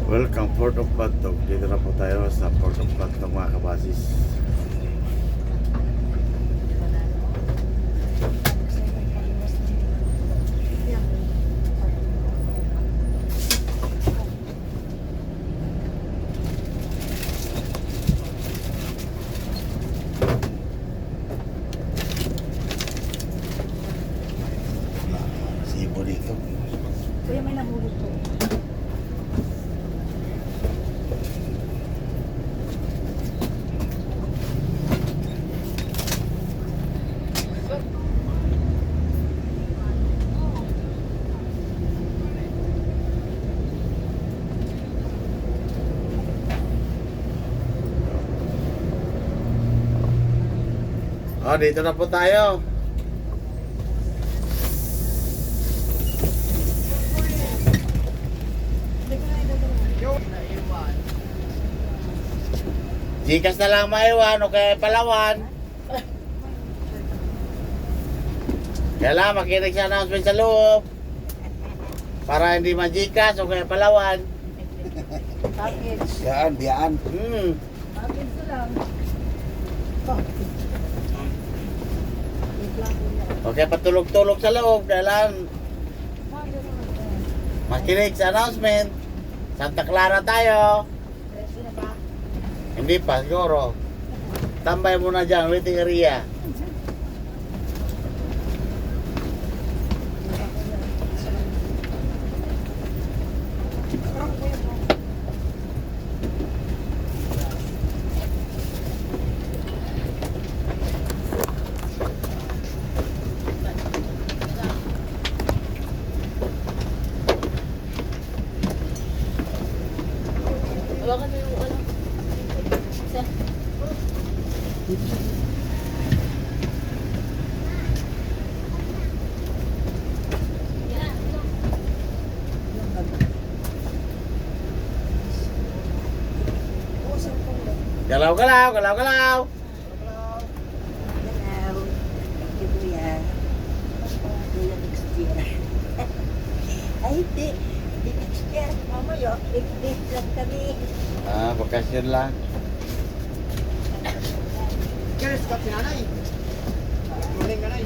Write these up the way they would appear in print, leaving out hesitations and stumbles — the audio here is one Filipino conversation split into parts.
Welcome, Port of Bagtog. Dito na po tayo sa Port of Bagtog, mga kabasis. Sibo dito. Kuya, may nahulog po. Oh, dito na po tayo. Gcash na lang maiwan o kaya Palawan. Kailangan makinig sa announcement sa loob. Para hindi ma-Gcash o kaya Palawan. Package. Yan, diyan. Package na lang. Oh. Wait lang, kuya. Okay, patulog-tulog sa loob. Kailangan makinig sa announcement. Santa Clara tayo. Diretso na ba? Hindi pa, siguro. Tambay muna dyan, waiting area. Hawakan mo yung ano. Isa. Galaw-galaw, galaw-galaw. Hello. Thank you, kuya. Kuya, next year. Ay, hindi. Hindi next year. Mamaya, 8 days lang kami. Bakasyon lang. Guys, kat si nanay. Morning ka, nay.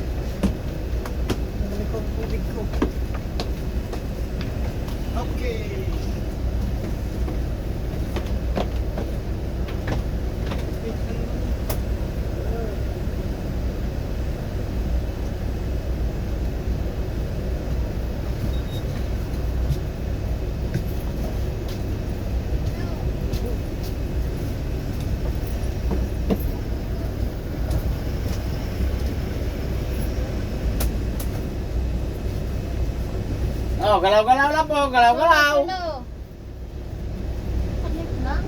Ano ko tubig ko? Okay. Oh, galaw-galaw lang po, galaw-galaw. Connect lang.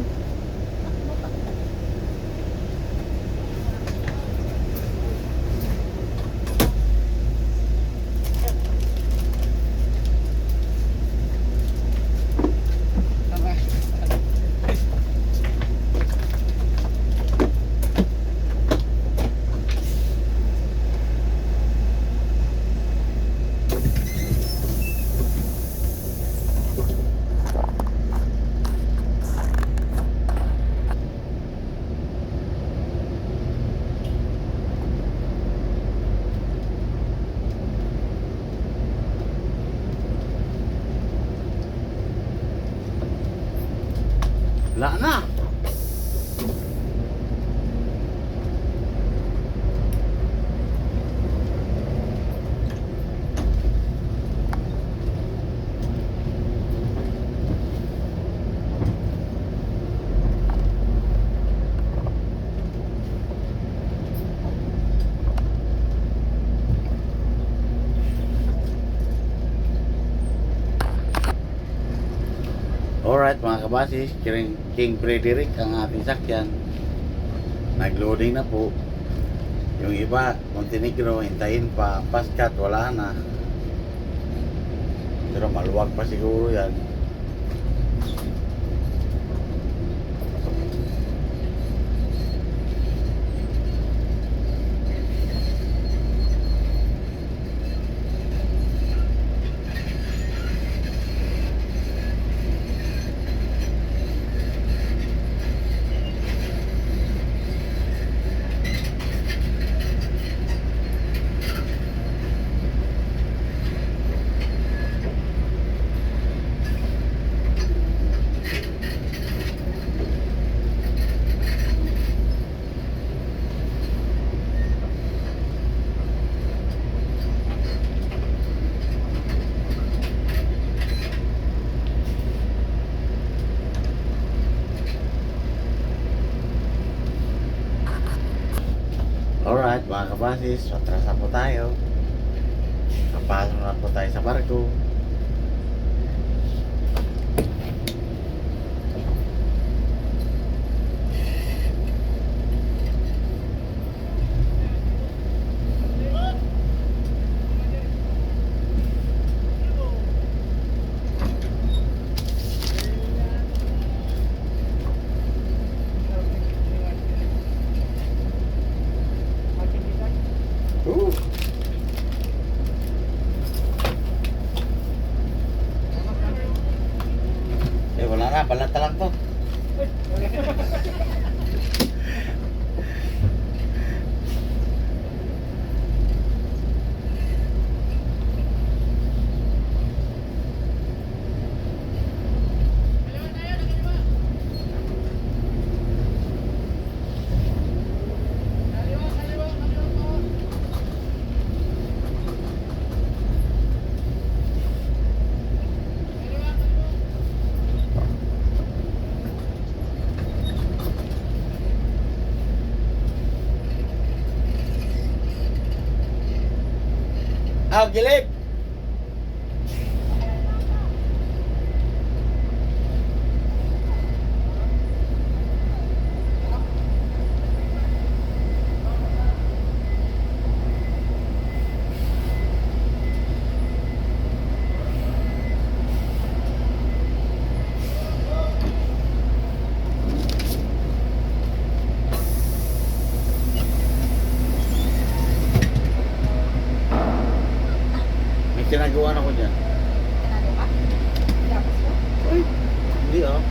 Wala na. Alright mga kabasis, King Frederick ang ating sakyan. Nag-loading na po. Yung iba, Montenegro, hintayin pa. Pascat, wala na. Pero maluwag pa siguro yan. kabasis, atras na po tayo. Kapasok na po tayo sa barko. Eh wala na, balata lang to. Ah, gilid! May ginagawa na ko dyan. Ano ba? Tapos mo? Uy, hindi oh.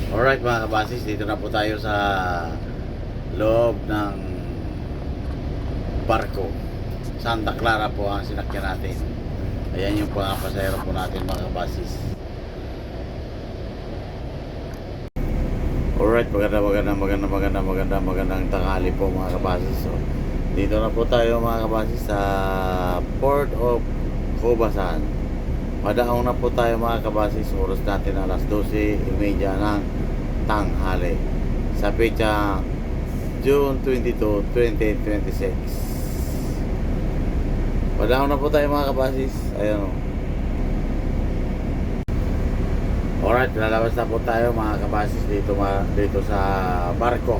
Alright mga kabasis, dito na po tayo sa loob ng barko. Santa Clara po ang sinakyan natin. Ayan yung mga pasahero po natin mga kabasis. Alright, magandang tanghali po mga kabasis. So, dito na po tayo mga kabasis sa Port of Cobasan. Madaong na po tayo mga kabasis. Oras natin alas 12:30 ng tanghali sa petsa June 22, 2026. Madaong na po tayo mga kabasis. Ayan o. Alright, lalabas na po tayo mga kabasis dito sa barko.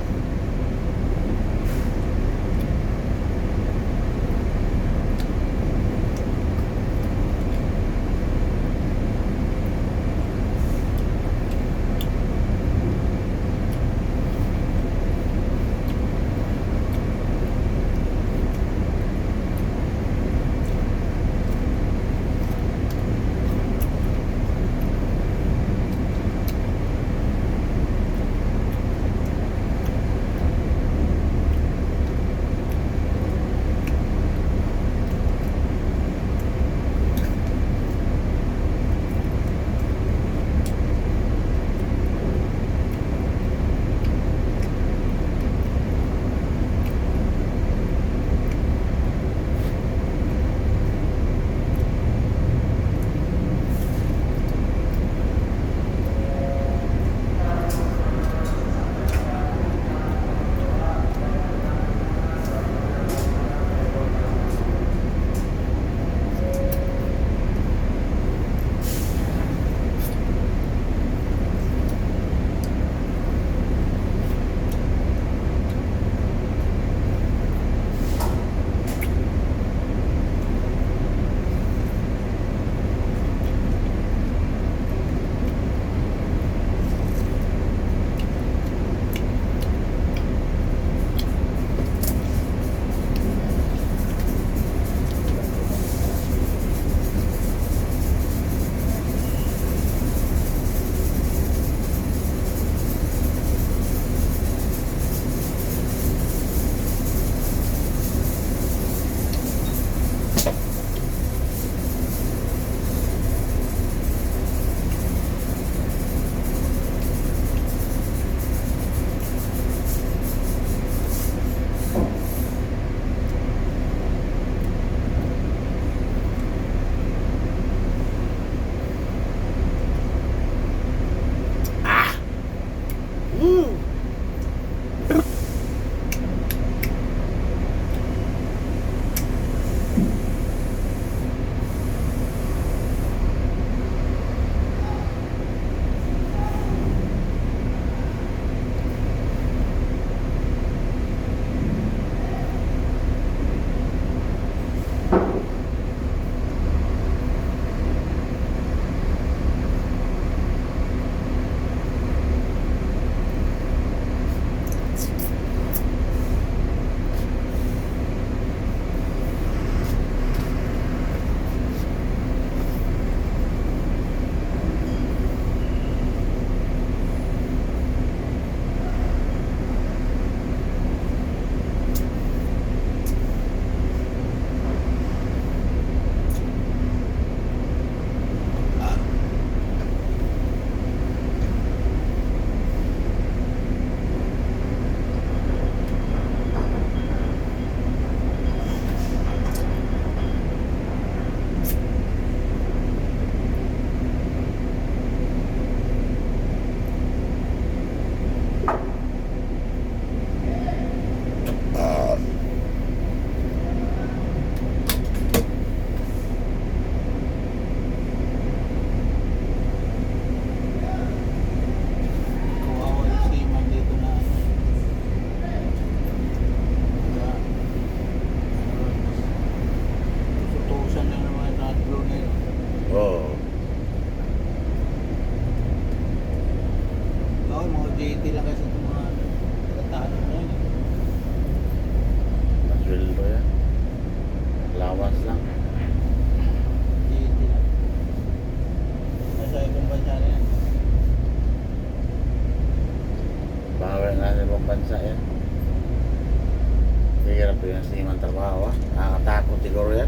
Hirap yun sa imang trabaho, ah. Nakakatakot siguro yan.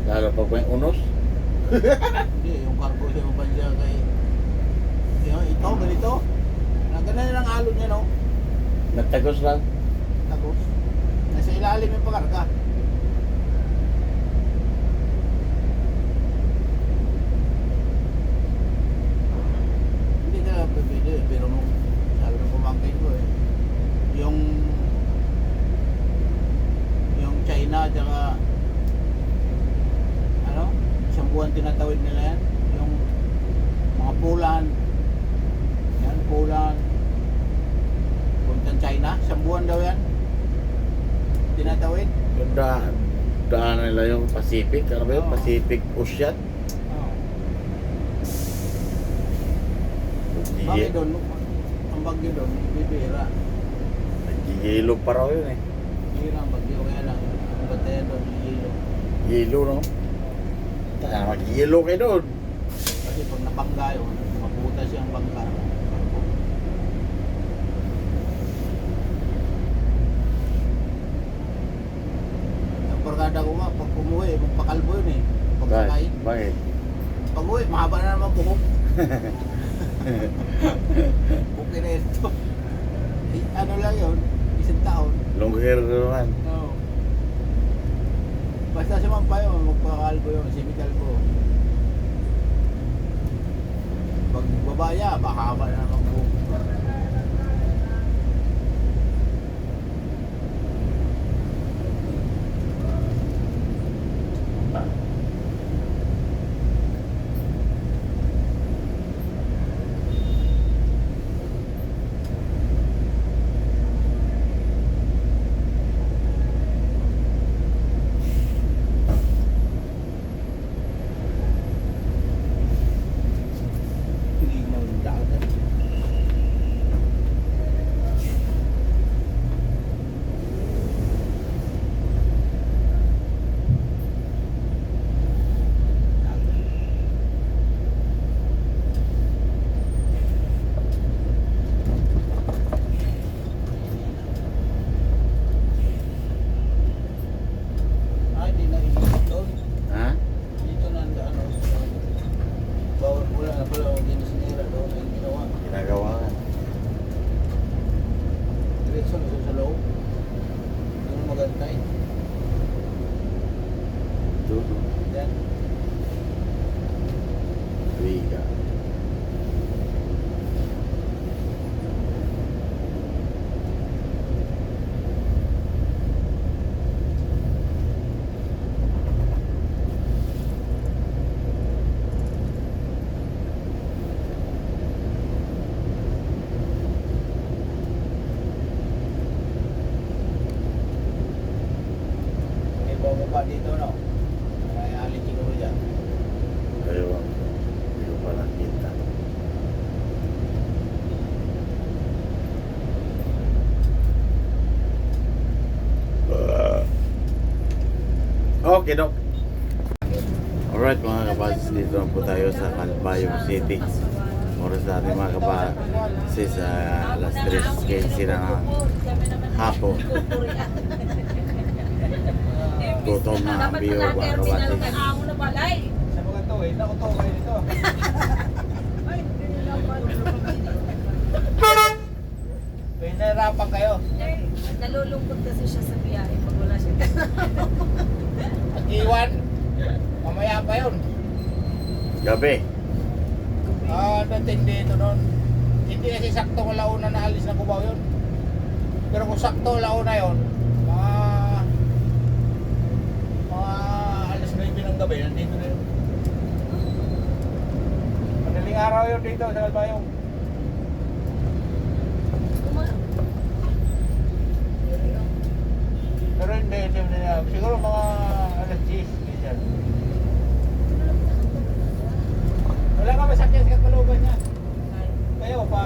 Lalo pag may unos. Hindi, yung cargo siya ba siya kay... Ito, ganito. Ganun lang alon niya, no? Nagtagos lang. Tapos, nasa ilalim yung pakarga. Hindi na pwede eh, pero nung sabi ng pumangkin ko eh, yung China tsaka ano, isang buwan tinatawid nila yan, yung mga Poland, yan, Poland, puntang China, isang buwan daw yan tinatawid. Yung daan nila yung Pacific. Ano ba yun? Oo. Pacific Ocean. Oh. Bakit doon? Ang bagyo doon, bibira. Nagigilog pa raw yun eh. Bibira ang bagyo, kaya lang ang batayan doon, hihilo. Gilo, no? Tayo, magigilo kayo doon. Kasi pag napangga yun, mabutas yung bangka. Ang barkada ko nga, pag umuwi, magpakalbo yun eh. Pag sakay. Bakit? Pag uwi, mahaba na naman buhok. Okay na ito. Eh, ano lang yun, isang taon. Long hair naman. No. Basta si Mang Payo, magpakalbo yun, semikalbo. Pag babaya, baka haba na naman buhok. Hindi na yung dagat. Ay, di na inisip doon. Ha? Dito na ang ano, bawal wala na pala ang ginasinira doon ang ginawa. Ginagawa ka. Diretso na sa loob. Doon magantay. Doon. Then, Riga. may bago pa dito, no? May alin siguro dyan. Ayun. Hindi ko pa nakita. Okay, Dok. Alright mga kabasis, dito na po tayo sa Calbayog City. Oras natin mga kabasis, alas 3:15 na ng hapon. Gutom na ang biyo mga kabasis. Sa mga to, eh. Naku to, kayo dito. Kaya nahirapan kayo. Nalulungkot kasi siya sa biyahe pag wala siya. Nag-iwan. Mamaya pa yun. Gabi. Dating dito noon. Hindi kasi sakto launa na alis na Cubao yun. Pero kung sakto launa yun, mga alas 9 ng gabi, nandito na yun. Madaling araw yun dito sa Calbayog. Pero hindi, siguro mga alas 10. Ganyan. Wala ka masakyan sa kaluban niya. Kayo, pa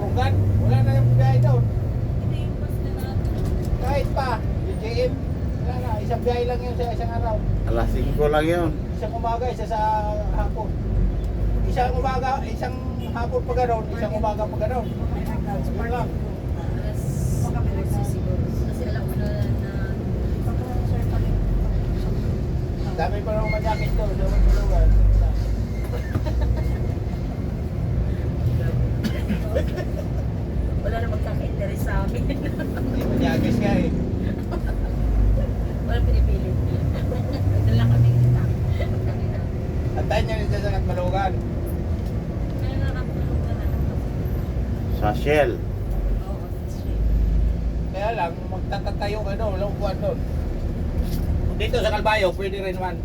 Prugan, wala na yung biyahe doon. Hindi yung bus na natin. Kahit pa, yung JM, wala na, isang biyahe lang yun sa isang araw. Alas 5 lang yun. Isang umaga, isa sa hapon. Isang umaga, isang hapon pa gano'n, isang umaga pa gano'n. Yun lang. Alas 12 siguro. Kasi alam ko na Dami pa rin majakit doon. Dapat tulugan. Wala na magkaka-interest sa amin. Hindi majakit siya eh. Wala pinipili. Doon lang kami kita. Antayin niya rin sa sangat malugan. Kaya nakapulong ka na. Sa Shell. Oo, that's right. Kaya lang, magtatatayo ka doon. Walang upuan doon. Dito sa Calbayo, pwede rin man.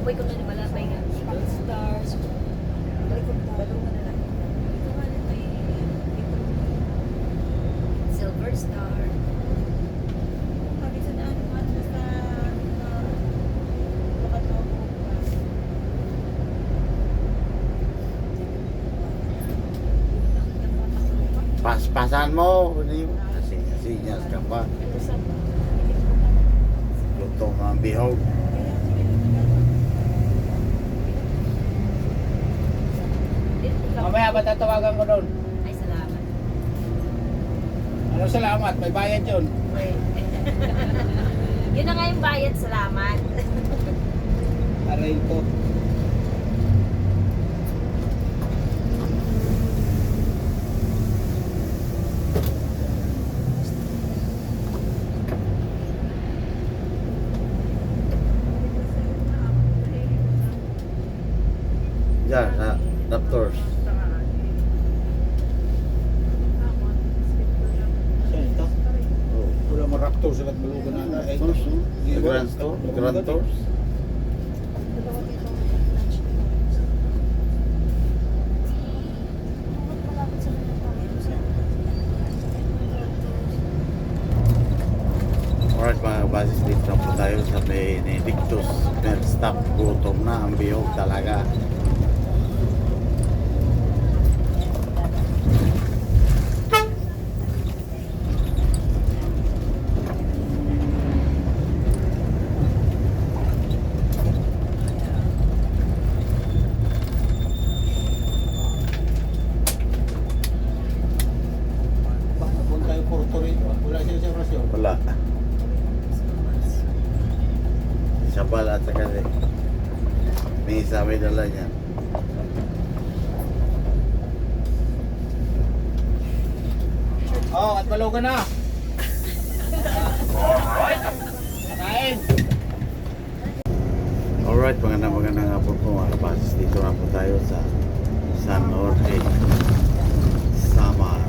Uy, kung ano malapay nga. Eagle Stars. Balungan na lang. Ito nga lang may Silver Star. Sabi sa daan, basta makatobo pa. Pas-pasan mo. Sinyas ka pa. Ito sa Luto ng bihog. Mamaya ba tatawagan ko doon? Ay, salamat. Ano salamat? May bayad yun. Wait. Yun na nga yung bayad, salamat. Aray ko. Diyan, sa Raptors. Saan ito? Oh. Wala mo Raptor sa Malugan na. Eh, ito. Sa Grand Store. Grand Tours. Alright mga kabasis, dito na po tayo sa Benedictus Stop. Gutom na ang bihog talaga. Baka punta yung Puerto Rico. Wala siya sa rasyon. Wala. Sabal at saka may sabi dala niya. Oh, at Malugan na. Kain. Alright, magandang hapon po mga kabasis. Dito na po tayo sa San Jorge, Samar.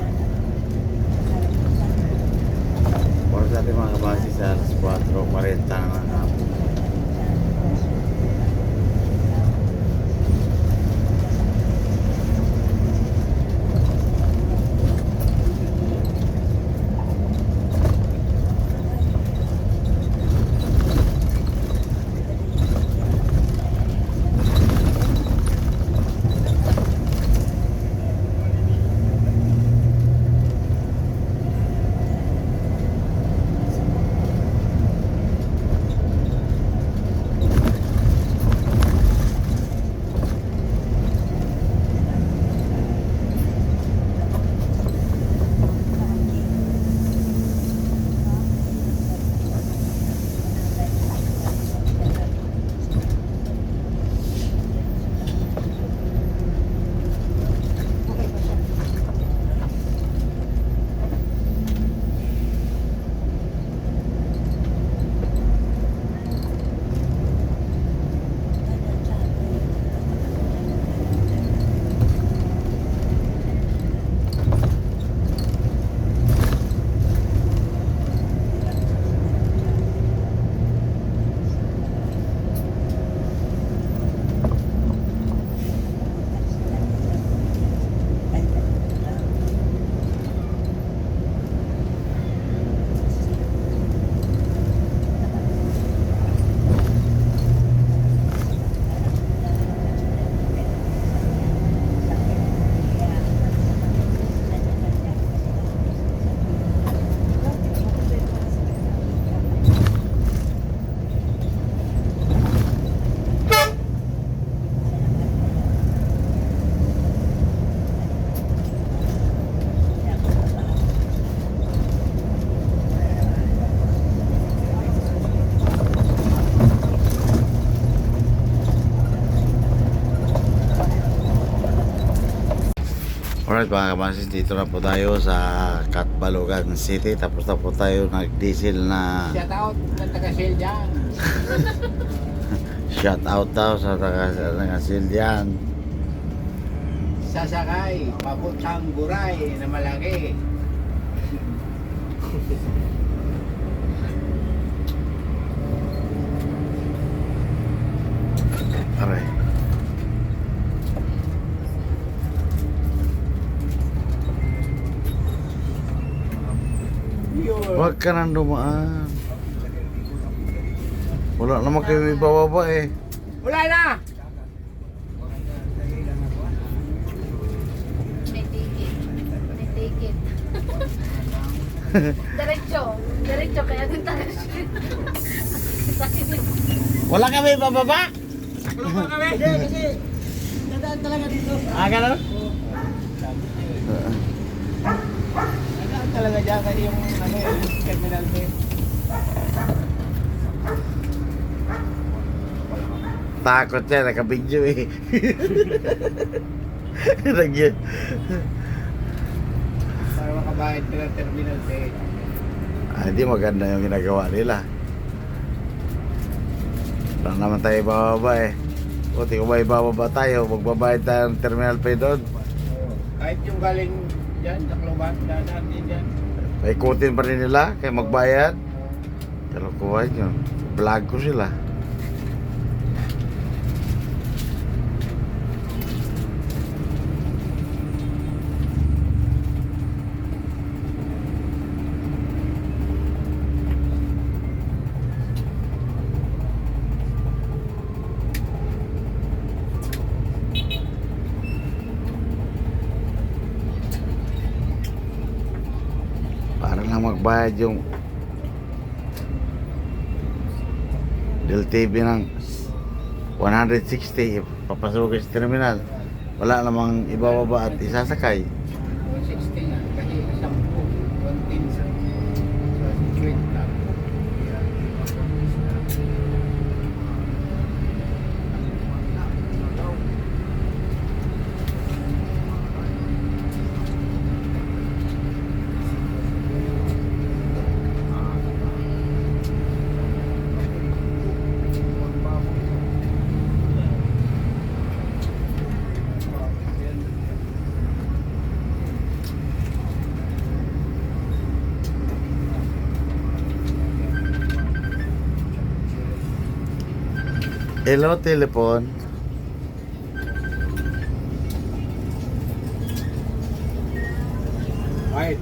Para sa ating mga kabasis, alas 4:40 na ng hapon. Alright mga kabasis, dito na po tayo sa Catbalogan City. Tapos na po tayo nag-diesel na Shout out sa taga-sale dyan. shout out daw sa taga-sil dyan. Sasakay, papuntang Buray na malaki. Aray. Yun. Huwag ka nang dumaan. Wala naman kayo may bababa eh. Wala na! May ticket. May ticket. Diretso. Diretso kaya din tayo. Sakit yun. Wala kami bababa? Hindi, kasi nadaan talaga dito. Ah, gano'n? Ano talaga dyan kasi yung ano, yung terminal B. Takot siya, nakabidyo eh. Nagyan. Para makabayad ka ng terminal B. Hindi maganda yung ginagawa nila. Wala naman tayo bababa eh. Buti kung may bababa tayo, magbabayad tayo ng terminal pay doon. Kahit yung galing dyan, Tacloban, dadaan din dyan. Paikutin pa rin nila, kaya magbayad. Kalokohan yun. Vlog ko sila. Para lang magbayad yung DLTV ng 160 papasok sa terminal. Wala namang ibababa at isasakay. 160 nga, kasi 10, 110 sa street lang. Hello, telepon. Right.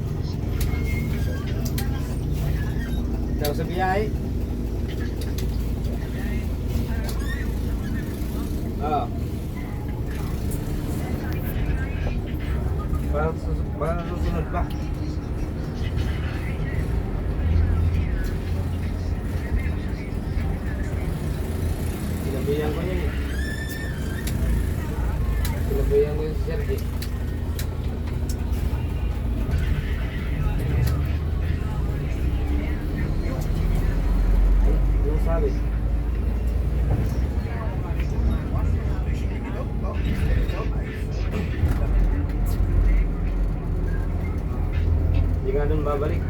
Daw sa biyahe. Oo. Parang susunod pa. Sinabihan ko niya eh. Sinabihan ko yung si Sergi. Ano sabi? Hindi ka doon babalik.